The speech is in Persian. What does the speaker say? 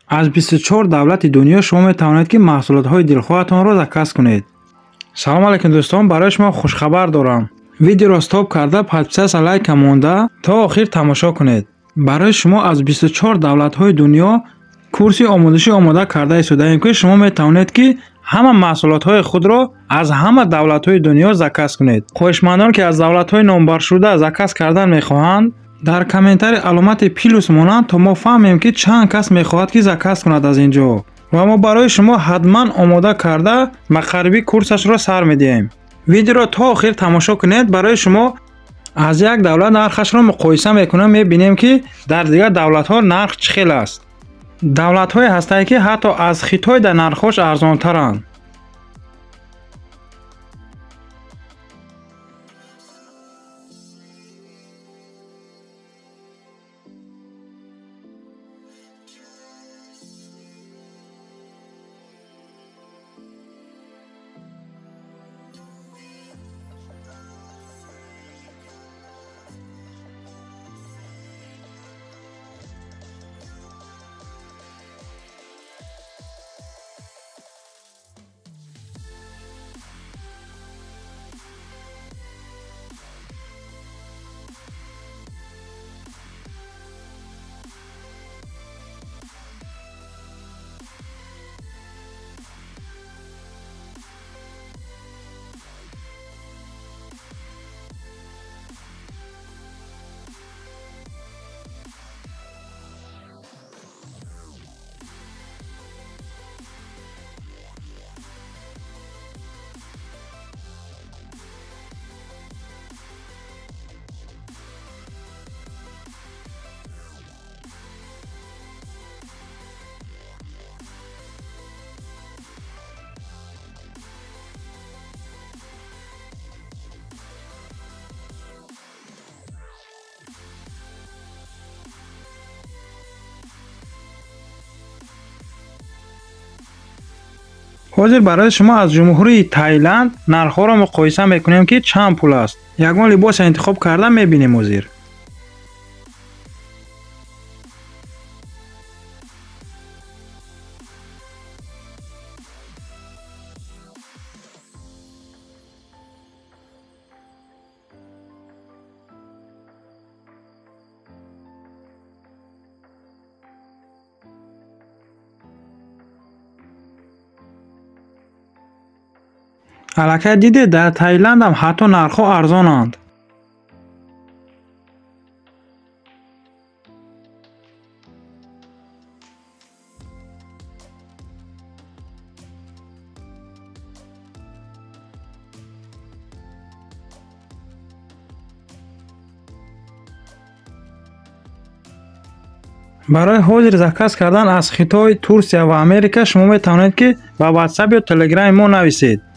از 24 دولت دنیا شما میتوانید که محصولات دلخواهتان را زکاس کنید. سلام علیکم دوستان، برای شما خوشخبر دارم. ویدیو را استاپ کرده پس لایک مونده تا آخر تماشا کنید. برای شما از 24 دولت های دنیا کورسی آموزشی آماده کرده ایستادیم که شما میتوانید که همه محصولات های خود را از همه دولت های دنیا زکاس کنید. خواهشمندان که از دولت های نامبر شده زکاس کردن میخواهند در کامنتاری علامت پیلوس مانند تا ما فهمیم که چند کس میخواهد که زکاس کند از اینجا و ما برای شما حتما آماده کرده مقربی کورسش را سر میدهیم. ویدیو را تا آخر تماشا کنید. برای شما از یک دولت نرخش را مقایسه میکنیم، میبینیم که در دیگر دولت ها نرخ چه خیلی است. دولت های هستند که حتی از خیتای در نرخش ارزان ترند. حاضر برای شما از جمهوری تایلند نرخ را مقایسه میکنیم که چند پول است. یگان لباس انتخاب کردن میبینیم. حاضر الکه دیده در تایلند هم حتی نرخ‌ها ارزانند. برای حاضر زکاس کردن از خطای ترکیه و امریکا شما میتوانید که با واتساپ یا تلگرام ما نویسید.